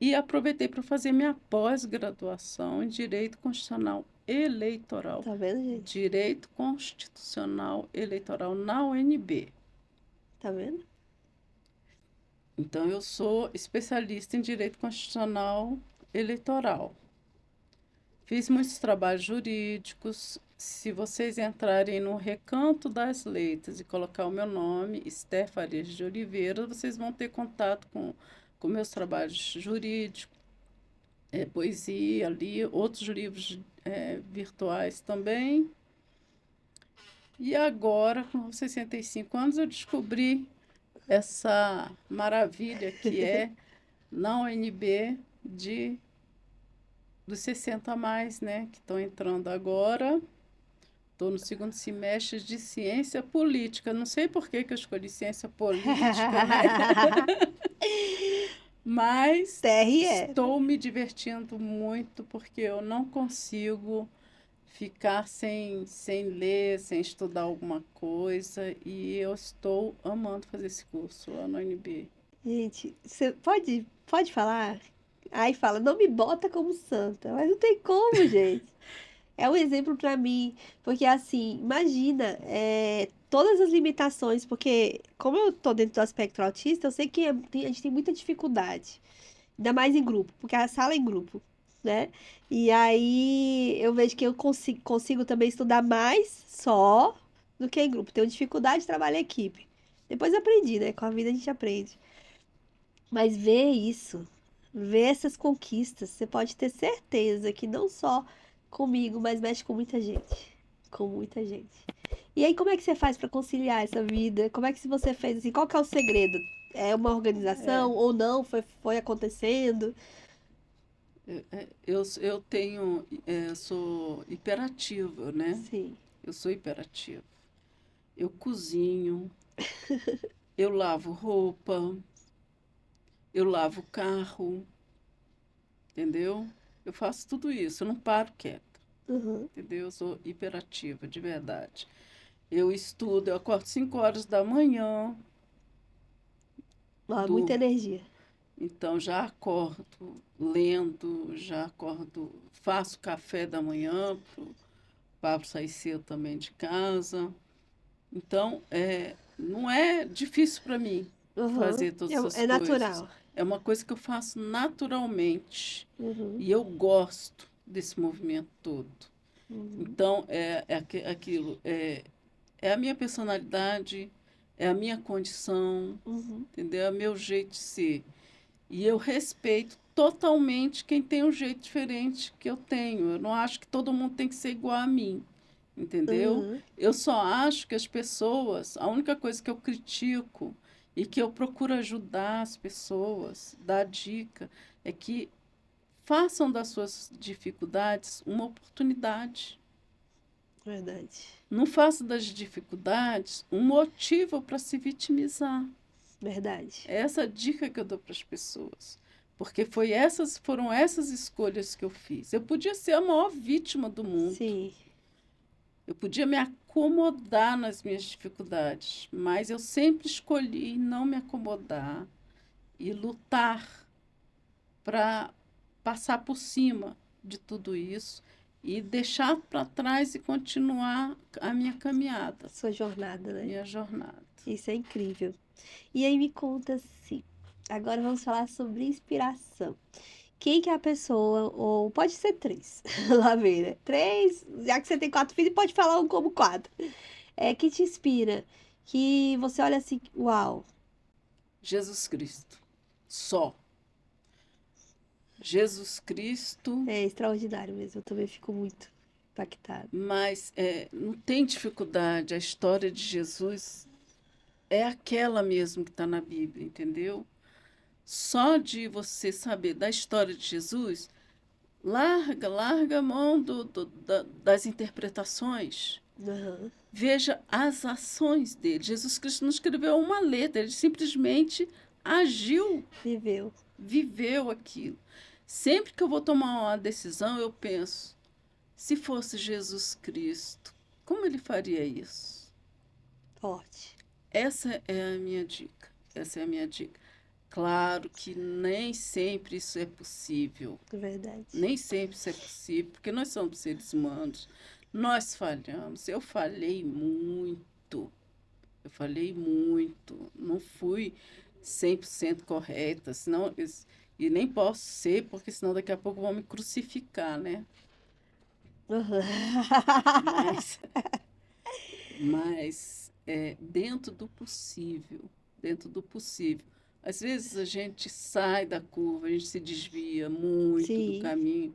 [SPEAKER 2] E aproveitei para fazer minha pós-graduação em Direito Constitucional Eleitoral.
[SPEAKER 1] tá vendo, gente?
[SPEAKER 2] Direito Constitucional Eleitoral na UNB.
[SPEAKER 1] Tá vendo?
[SPEAKER 2] Então, eu sou especialista em Direito Constitucional Eleitoral. Fiz muitos trabalhos jurídicos. Se vocês entrarem no Recanto das Letras e colocar o meu nome, Esther Farias de Oliveira, vocês vão ter contato com meus trabalhos jurídicos, poesia ali, outros livros virtuais também. E agora, com 65 anos, eu descobri essa maravilha que é na UNB dos 60 a mais, né, que estão entrando agora. Estou no segundo semestre de ciência política. Não sei por que eu escolhi ciência política, né? Mas
[SPEAKER 1] TRE.
[SPEAKER 2] estou me divertindo muito porque eu não consigo ficar sem ler, sem estudar alguma coisa. E eu estou amando fazer esse curso lá no UNB.
[SPEAKER 1] Gente, você pode falar? Aí fala, não me bota como santa. Mas não tem como, gente. É um exemplo pra mim, porque assim, imagina, todas as limitações, porque como eu tô dentro do espectro autista, eu sei que a gente tem muita dificuldade, ainda mais em grupo, porque a sala é em grupo, né? E aí eu vejo que eu consigo também estudar mais só do que em grupo. Tenho dificuldade de trabalhar em equipe. Depois eu aprendi, né? Com a vida a gente aprende. Mas ver isso, ver essas conquistas, você pode ter certeza que não só comigo, mas mexe com muita gente. Com muita gente. E aí, como é que você faz para conciliar essa vida? Como é que você fez assim? Qual que é o segredo? É uma
[SPEAKER 2] É,
[SPEAKER 1] organização ou não? Foi acontecendo?
[SPEAKER 2] eu tenho, sou hiperativa, né?
[SPEAKER 1] Sim.
[SPEAKER 2] Eu sou hiperativa. Eu cozinho, eu lavo roupa, eu lavo carro, entendeu? Eu faço tudo isso, eu não paro quieta,
[SPEAKER 1] Uhum.
[SPEAKER 2] entendeu? Eu sou hiperativa, de verdade. Eu estudo, eu acordo 5 horas da manhã,
[SPEAKER 1] Ó, muita
[SPEAKER 2] durmo.
[SPEAKER 1] energia.
[SPEAKER 2] Então já acordo lendo, já acordo, faço café da manhã para o Pablo sair cedo também de casa. Então, não é difícil para mim
[SPEAKER 1] Uhum.
[SPEAKER 2] fazer todas essas
[SPEAKER 1] É
[SPEAKER 2] coisas.
[SPEAKER 1] natural.
[SPEAKER 2] É uma coisa que eu faço naturalmente.
[SPEAKER 1] Uhum.
[SPEAKER 2] E eu gosto desse movimento todo.
[SPEAKER 1] Uhum.
[SPEAKER 2] Então, aquilo. É a minha personalidade, é a minha condição,
[SPEAKER 1] Uhum.
[SPEAKER 2] entendeu? É o meu jeito de ser. E eu respeito totalmente quem tem um jeito diferente que eu tenho. Eu não acho que todo mundo tem que ser igual a mim, entendeu?
[SPEAKER 1] Uhum.
[SPEAKER 2] Eu só acho que as pessoas, a única coisa que eu critico e que eu procuro ajudar as pessoas, dar dica, é que façam das suas dificuldades uma oportunidade.
[SPEAKER 1] Verdade.
[SPEAKER 2] Não façam das dificuldades um motivo para se vitimizar.
[SPEAKER 1] Verdade.
[SPEAKER 2] É essa a dica que eu dou para as pessoas. Porque foram essas escolhas que eu fiz. Eu podia ser a maior vítima do mundo.
[SPEAKER 1] Sim.
[SPEAKER 2] Eu podia me acomodar nas minhas dificuldades, mas eu sempre escolhi não me acomodar e lutar para passar por cima de tudo isso e deixar para trás e continuar a minha caminhada,
[SPEAKER 1] Sua jornada, né?
[SPEAKER 2] minha jornada.
[SPEAKER 1] Isso é incrível. E aí me conta assim. Agora vamos falar sobre inspiração. Quem que é a pessoa, ou pode ser três, lá vem, né? Três, já que você tem quatro filhos, pode falar um como quatro. Que te inspira, que você olha assim, uau,
[SPEAKER 2] Jesus Cristo. Só. Jesus Cristo,
[SPEAKER 1] é extraordinário mesmo. Eu também fico muito impactada.
[SPEAKER 2] mas não tem dificuldade. A história de Jesus é aquela mesmo que está na Bíblia, entendeu? Só de você saber da história de Jesus, Larga a mão das interpretações.
[SPEAKER 1] Aham.
[SPEAKER 2] Veja as ações dele. Jesus Cristo não escreveu uma letra, ele simplesmente agiu,
[SPEAKER 1] Viveu.
[SPEAKER 2] viveu aquilo. Sempre que eu vou tomar uma decisão, eu penso, se fosse Jesus Cristo, como ele faria isso?
[SPEAKER 1] Forte.
[SPEAKER 2] Essa é a minha dica. Essa é a minha dica. Claro que nem sempre isso é possível.
[SPEAKER 1] É verdade.
[SPEAKER 2] Nem sempre isso é possível, porque nós somos seres humanos. Nós falhamos. Eu falhei muito. Eu falhei muito. Não fui 100% correta, senão, e nem posso ser, porque senão daqui a pouco vão me crucificar, né?
[SPEAKER 1] Aham.
[SPEAKER 2] Mas, mas dentro do possível, dentro do possível. Às vezes a gente sai da curva, a gente se desvia muito do
[SPEAKER 1] Sim.
[SPEAKER 2] caminho,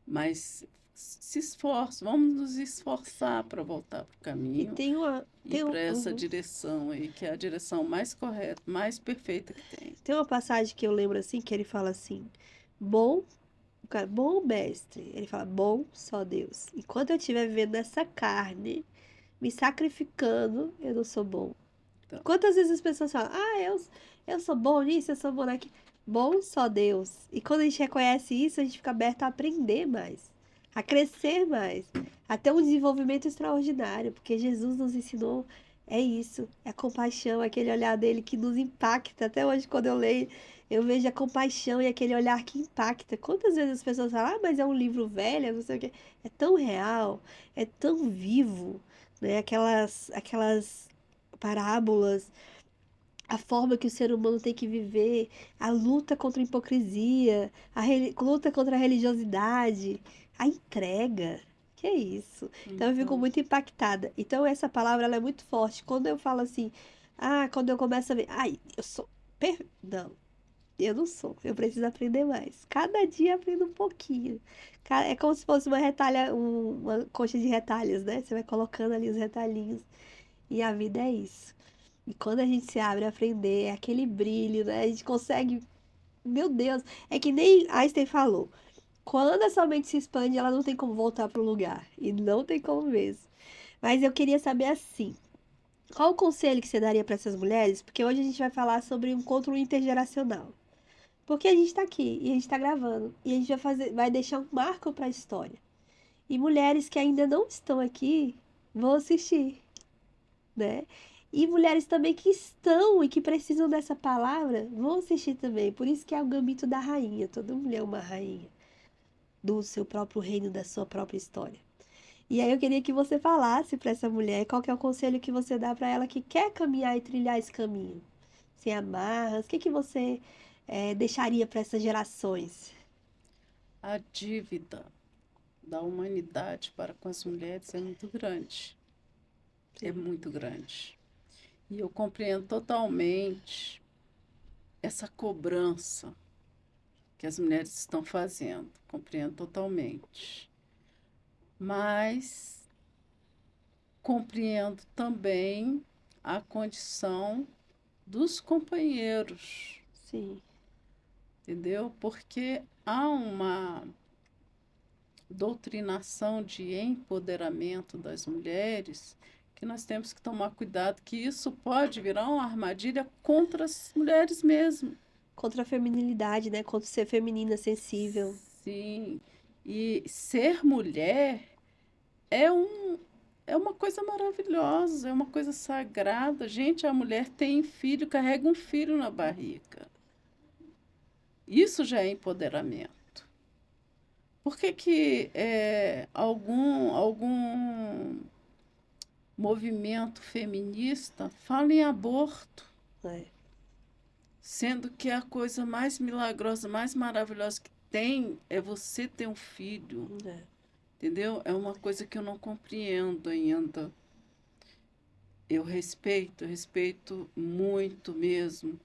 [SPEAKER 2] mas se esforça, vamos nos esforçar para voltar para o
[SPEAKER 1] E
[SPEAKER 2] caminho
[SPEAKER 1] tem uma,
[SPEAKER 2] e
[SPEAKER 1] tem um,
[SPEAKER 2] para essa
[SPEAKER 1] uhum.
[SPEAKER 2] direção aí, que é a direção mais correta, mais perfeita que tem.
[SPEAKER 1] Tem uma passagem que eu lembro assim, que ele fala assim, bom, o cara, bom mestre. Ele fala, bom só Deus. Enquanto eu estiver vivendo nessa carne, me sacrificando, eu não sou bom.
[SPEAKER 2] Então,
[SPEAKER 1] Quantas vezes as pessoas falam, eu sou bom nisso, eu sou bom naquilo. Bom só Deus. E quando a gente reconhece isso, a gente fica aberto a aprender mais, a crescer mais, a ter um desenvolvimento extraordinário, porque Jesus nos ensinou, é isso, é a compaixão, é aquele olhar dele que nos impacta. Até hoje, quando eu leio, eu vejo a compaixão e aquele olhar que impacta. Quantas vezes as pessoas falam, mas é um livro velho, não sei o quê. É tão real, é tão vivo, né? Aquelas parábolas, a forma que o ser humano tem que viver, a luta contra a hipocrisia, luta contra a religiosidade, a entrega. Que é isso? Então eu fico
[SPEAKER 2] então,
[SPEAKER 1] muito impactada. Então essa palavra ela é muito forte. Quando eu falo assim, quando eu começo a ver, eu sou. Não, eu não sou. Eu preciso aprender mais. Cada dia eu aprendo um pouquinho. É como se fosse uma coxa de retalhos, né? Você vai colocando ali os retalhinhos. E a vida é isso. E quando a gente se abre a aprender, é aquele brilho, né? A gente consegue. Meu Deus, é que nem Einstein falou. Quando a sua mente se expande, ela não tem como voltar para o lugar. E não tem como mesmo. Mas eu queria saber assim: qual o conselho que você daria para essas mulheres? Porque hoje a gente vai falar sobre um encontro intergeracional. Porque a gente está aqui e a gente está gravando. E a gente vai deixar um marco para a história. E mulheres que ainda não estão aqui vão assistir, né? E mulheres também que estão e que precisam dessa palavra vão assistir também. Por isso que é o gambito da rainha. Toda mulher é uma rainha do seu próprio reino, da sua própria história. E aí eu queria que você falasse para essa mulher qual que é o conselho que você dá para ela que quer caminhar e trilhar esse caminho. Sem amarras, o que que você deixaria para essas gerações?
[SPEAKER 2] a dívida da humanidade para com as mulheres é muito grande. É
[SPEAKER 1] Sim,
[SPEAKER 2] muito grande. E eu compreendo totalmente essa cobrança que as mulheres estão fazendo. Compreendo totalmente. Mas compreendo também a condição dos companheiros,
[SPEAKER 1] sim,
[SPEAKER 2] entendeu? Porque há uma doutrinação de empoderamento das mulheres que nós temos que tomar cuidado, que isso pode virar uma armadilha contra as mulheres mesmo.
[SPEAKER 1] contra a feminilidade, né? Contra ser feminina, sensível.
[SPEAKER 2] Sim, e ser mulher é um, é uma coisa maravilhosa, é uma coisa sagrada. Gente, a mulher tem filho, carrega um filho na barriga. Isso já é empoderamento. Por que que algum movimento feminista fala em aborto,
[SPEAKER 1] Né?
[SPEAKER 2] sendo que a coisa mais milagrosa, mais maravilhosa que tem é você ter um filho,
[SPEAKER 1] É.
[SPEAKER 2] entendeu? É uma coisa que eu não compreendo ainda. Eu respeito muito mesmo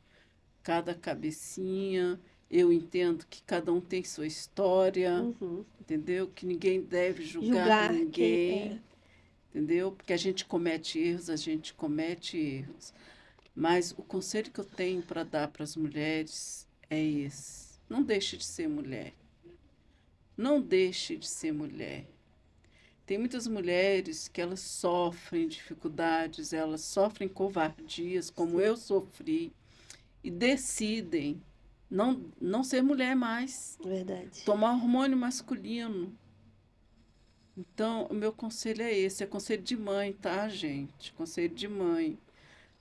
[SPEAKER 2] cada cabecinha. Eu entendo que cada um tem sua história,
[SPEAKER 1] Uhum.
[SPEAKER 2] entendeu? Que ninguém deve julgar
[SPEAKER 1] Julgar quem é.
[SPEAKER 2] ninguém, entendeu? Porque a gente comete erros. Mas o conselho que eu tenho para dar para as mulheres é esse: não deixe de ser mulher. Não deixe de ser mulher. Tem muitas mulheres que elas sofrem dificuldades, elas sofrem covardias, como
[SPEAKER 1] Sim,
[SPEAKER 2] eu sofri, e decidem não ser mulher mais,
[SPEAKER 1] verdade.
[SPEAKER 2] tomar hormônio masculino. Então, o meu conselho é esse, é conselho de mãe, tá, gente? Conselho de mãe.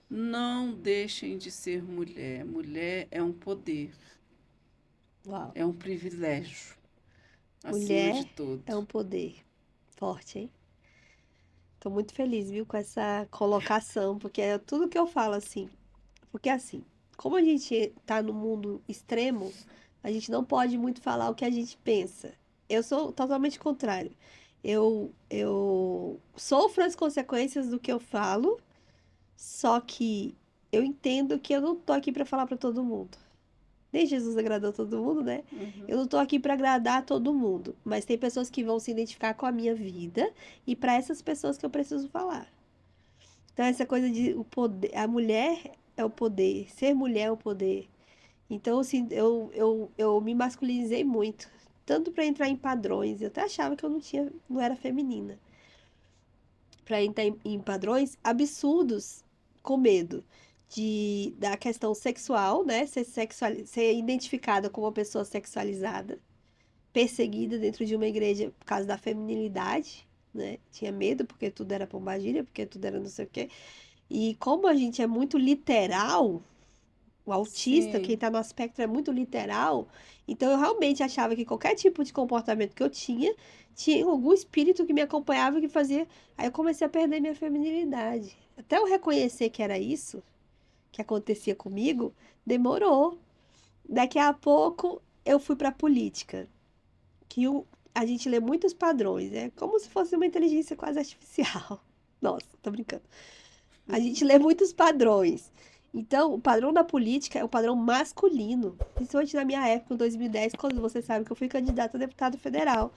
[SPEAKER 2] Não deixem de ser mulher. Mulher é um poder,
[SPEAKER 1] Uau.
[SPEAKER 2] é um privilégio, acima de
[SPEAKER 1] Mulher
[SPEAKER 2] tudo.
[SPEAKER 1] é um poder forte, hein? Tô muito feliz, viu, com essa colocação, porque é tudo que eu falo assim. Porque assim, como a gente tá no mundo extremo, a gente não pode muito falar o que a gente pensa. Eu sou totalmente contrário. Eu sofro as consequências do que eu falo, só que eu entendo que eu não tô aqui pra falar pra todo mundo. Nem Jesus agradou todo mundo, né? Eu
[SPEAKER 2] Uhum.
[SPEAKER 1] não tô aqui pra agradar todo mundo, mas tem pessoas que vão se identificar com a minha vida e pra essas pessoas que eu preciso falar. Então essa coisa de o poder, a mulher é o poder, ser mulher é o poder. Então assim, eu me masculinizei muito, tanto pra entrar em padrões, eu até achava que eu não era feminina. Pra entrar em padrões absurdos com medo da questão sexual, né? Ser identificada como uma pessoa sexualizada, perseguida dentro de uma igreja por causa da feminilidade, né? Tinha medo porque tudo era pombagira, porque tudo era não sei o quê. E como a gente é muito literal, o autista, quem
[SPEAKER 2] Sim,
[SPEAKER 1] tá no espectro é muito literal, então eu realmente achava que qualquer tipo de comportamento que eu tinha algum espírito que me acompanhava que fazia. Aí eu comecei a perder minha feminilidade. Até eu reconhecer que era isso que acontecia comigo, demorou. Daqui a pouco eu fui pra política, que a gente lê muitos padrões, é como se fosse uma inteligência quase artificial. Nossa, tô brincando. A gente lê muitos padrões. Então, o padrão da política é o padrão masculino. Principalmente na minha época, em 2010, quando você sabe que eu fui candidata a deputado federal.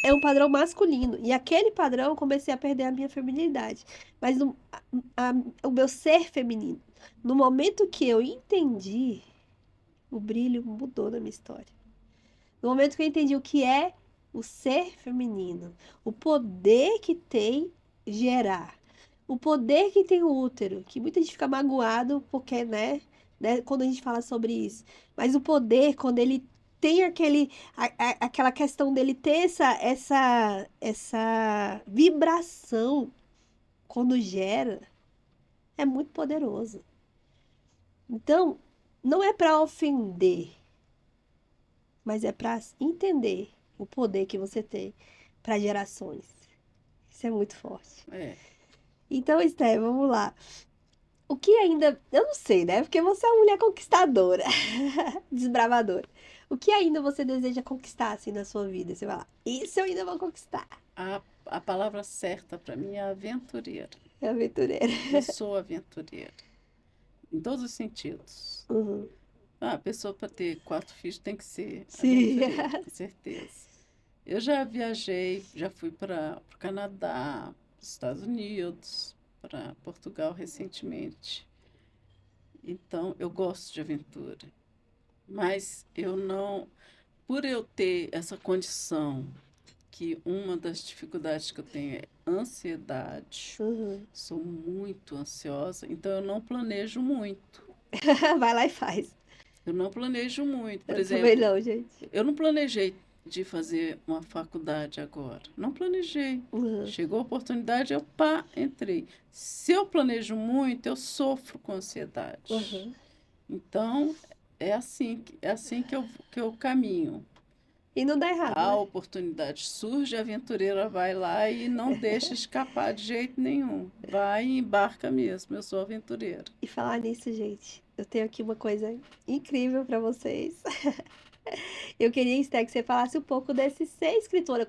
[SPEAKER 1] É um padrão masculino. E aquele padrão eu comecei a perder a minha feminilidade. Mas o meu ser feminino. No momento que eu entendi, o brilho mudou na minha história. No momento que eu entendi o que é o ser feminino, o poder que tem gerar, o poder que tem o útero, que muita gente fica magoado porque, né, quando a gente fala sobre isso, mas o poder, quando ele tem aquela questão dele ter essa vibração quando gera, é muito poderoso. Então, não é para ofender, mas é para entender o poder que você tem para gerações. Isso é muito forte.
[SPEAKER 2] é.
[SPEAKER 1] Então, Esther, vamos lá. O que ainda. Eu não sei, né? Porque você é uma mulher conquistadora, desbravadora. O que ainda você deseja conquistar assim na sua vida? Você vai lá, isso eu ainda vou conquistar.
[SPEAKER 2] A palavra certa para mim é aventureira.
[SPEAKER 1] É aventureira.
[SPEAKER 2] Eu sou aventureira, em todos os sentidos.
[SPEAKER 1] Uhum.
[SPEAKER 2] Ah, a pessoa para ter 4 filhos tem que ser
[SPEAKER 1] Sim.
[SPEAKER 2] aventureira, com certeza. Eu já viajei, já fui para o Canadá, para os Estados Unidos, para Portugal recentemente. Então, eu gosto de aventura. Mas eu não, por eu ter essa condição, que uma das dificuldades que eu tenho é ansiedade,
[SPEAKER 1] Uhum.
[SPEAKER 2] sou muito ansiosa, então eu não planejo muito.
[SPEAKER 1] Vai lá e faz.
[SPEAKER 2] Eu não planejo muito. Por
[SPEAKER 1] Eu também
[SPEAKER 2] exemplo,
[SPEAKER 1] não, gente.
[SPEAKER 2] eu não planejei de fazer uma faculdade agora. Não planejei.
[SPEAKER 1] Uhum.
[SPEAKER 2] Chegou a oportunidade, eu pá, entrei. Se eu planejo muito, eu sofro com ansiedade.
[SPEAKER 1] Uhum.
[SPEAKER 2] Então, é assim que eu caminho.
[SPEAKER 1] E não dá errado,
[SPEAKER 2] A
[SPEAKER 1] né?
[SPEAKER 2] oportunidade surge, a aventureira vai lá e não deixa escapar de jeito nenhum. Vai e embarca mesmo. Eu sou aventureira.
[SPEAKER 1] E falar nisso, gente, eu tenho aqui uma coisa incrível pra vocês. Eu queria, Esther, que você falasse um pouco desse ser escritora.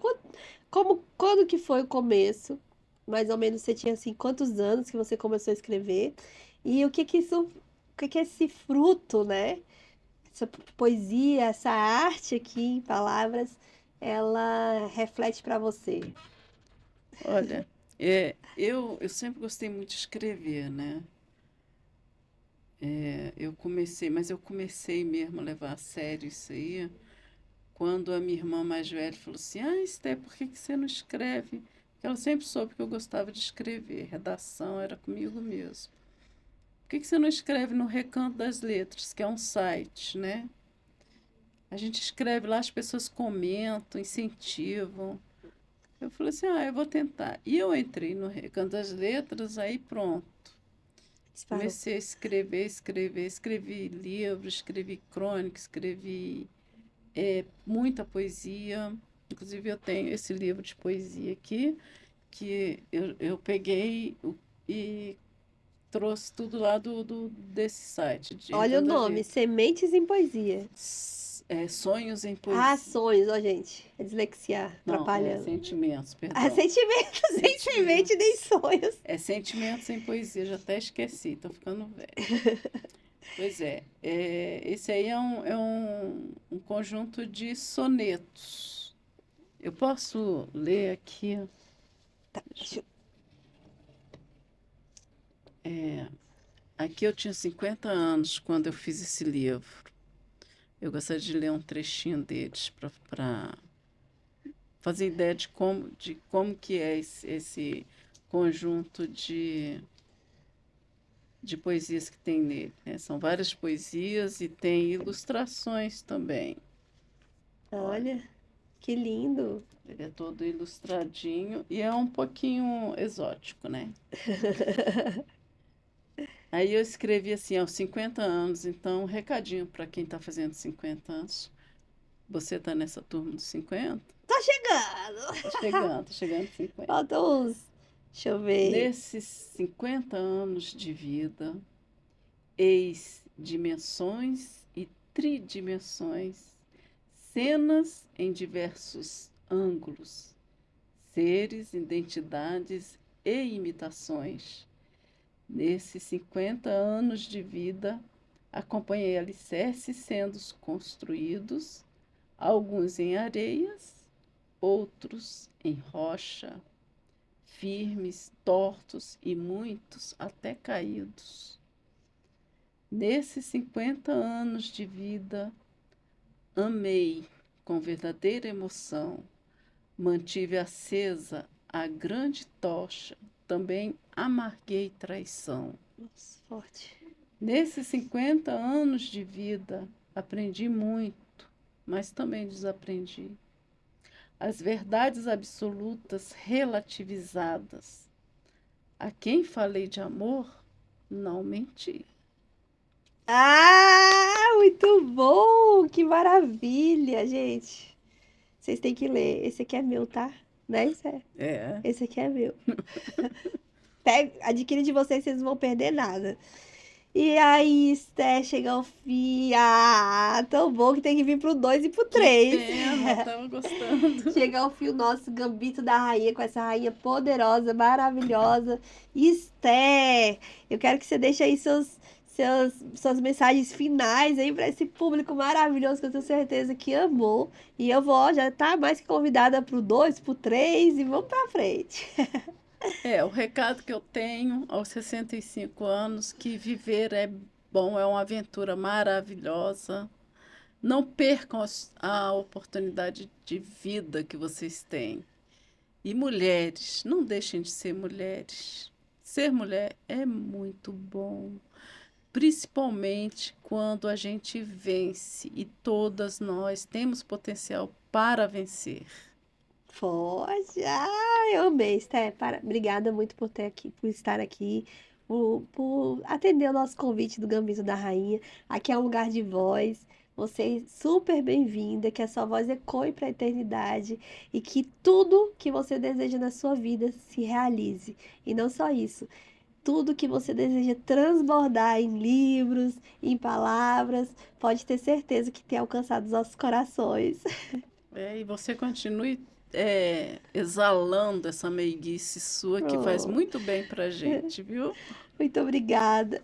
[SPEAKER 1] Quando que foi o começo? Mais ou menos você tinha assim, quantos anos que você começou a escrever? E o que que esse fruto, né? Essa poesia, essa arte aqui em palavras, ela reflete pra você?
[SPEAKER 2] Olha, eu sempre gostei muito de escrever, né? Eu comecei mesmo a levar a sério isso aí quando a minha irmã mais velha falou assim: Ah, Esté, por que que você não escreve? Porque ela sempre soube que eu gostava de escrever, redação era comigo mesmo. Por que que você não escreve no Recanto das Letras, que é um site, né? A gente escreve lá, as pessoas comentam, incentivam. Eu falei assim: Ah, eu vou tentar. E eu entrei no Recanto das Letras, aí pronto.
[SPEAKER 1] Disparou.
[SPEAKER 2] Comecei a escrever, escrever, escrevi livros, escrevi crônica, escrevi muita poesia. Inclusive, eu tenho esse livro de poesia aqui, que eu peguei e trouxe tudo lá desse site, de
[SPEAKER 1] Olha o
[SPEAKER 2] Recanto das
[SPEAKER 1] nome,
[SPEAKER 2] Letras.
[SPEAKER 1] Sementes em Poesia.
[SPEAKER 2] Sonhos em
[SPEAKER 1] Ah,
[SPEAKER 2] Poesia.
[SPEAKER 1] sonhos, ó, gente. É dislexia
[SPEAKER 2] Não, é
[SPEAKER 1] atrapalhando.
[SPEAKER 2] sentimentos,
[SPEAKER 1] Ah,
[SPEAKER 2] perdão.
[SPEAKER 1] sentimentos, nem semente, nem
[SPEAKER 2] Sentimentos.
[SPEAKER 1] sonhos.
[SPEAKER 2] É sentimentos em poesia, já até esqueci, tô ficando velha. Pois esse aí é um conjunto de sonetos. Eu posso ler aqui.
[SPEAKER 1] Tá, deixa eu...
[SPEAKER 2] Aqui eu tinha 50 anos quando eu fiz esse livro. Eu gostaria de ler um trechinho deles para fazer ideia de como que é esse conjunto de poesias que tem nele, né? São várias poesias e tem ilustrações também. Olha,
[SPEAKER 1] Olha, que lindo.
[SPEAKER 2] ele é todo ilustradinho e é um pouquinho exótico, né? Aí eu escrevi assim, aos 50 anos, então um recadinho para quem está fazendo 50 anos. Você está nessa turma dos 50?
[SPEAKER 1] Tá chegando.
[SPEAKER 2] Tá chegando aos 50.
[SPEAKER 1] Faltam uns. Deixa eu ver.
[SPEAKER 2] Nesses 50 anos de vida, eis dimensões e tridimensões, cenas em diversos ângulos, seres, identidades e imitações. Nesses 50 anos de vida, acompanhei alicerces sendo construídos, alguns em areias, outros em rocha, firmes, tortos e muitos até caídos. Nesses 50 anos de vida, amei com verdadeira emoção, mantive acesa a grande tocha, também amarguei traição.
[SPEAKER 1] Nossa, forte.
[SPEAKER 2] Nesses 50 anos de vida, aprendi muito, mas também desaprendi. As verdades absolutas relativizadas. A quem falei de amor, não menti.
[SPEAKER 1] Ah, muito bom! Que maravilha, gente. Vocês têm que ler. Esse aqui é meu, tá? Né, Zé?
[SPEAKER 2] É.
[SPEAKER 1] Esse aqui é meu. Pega, adquire de vocês, vocês não vão perder nada. E aí, Esté, chega ao fim. Ah, tão bom que tem que vir pro 2 e pro
[SPEAKER 2] Que
[SPEAKER 1] 3.
[SPEAKER 2] pena, tava gostando.
[SPEAKER 1] Chega ao fim o nosso Gambito da Rainha, com essa rainha poderosa, maravilhosa. Esté, eu quero que você deixe aí suas mensagens finais aí para esse público maravilhoso que eu tenho certeza que amou. E eu vou, ó, já tá mais que convidada pro 2, pro 3 e vamos pra frente.
[SPEAKER 2] O recado que eu tenho aos 65 anos, que viver é bom, é uma aventura maravilhosa. Não percam a oportunidade de vida que vocês têm. E mulheres, não deixem de ser mulheres. Ser mulher é muito bom, principalmente quando a gente vence e todas nós temos potencial para vencer.
[SPEAKER 1] Pode. Ah, eu amei, Esté. Obrigada muito por estar aqui, por atender o nosso convite do Gambito da Rainha. Aqui é um lugar de voz. Você é super bem-vinda, que a sua voz ecoe para a eternidade e que tudo que você deseja na sua vida se realize. E não só isso, tudo que você deseja transbordar em livros, em palavras, pode ter certeza que tem alcançado os nossos corações.
[SPEAKER 2] E você continue exalando essa meiguice sua que faz
[SPEAKER 1] Oh,
[SPEAKER 2] muito bem pra gente, viu?
[SPEAKER 1] muito obrigada.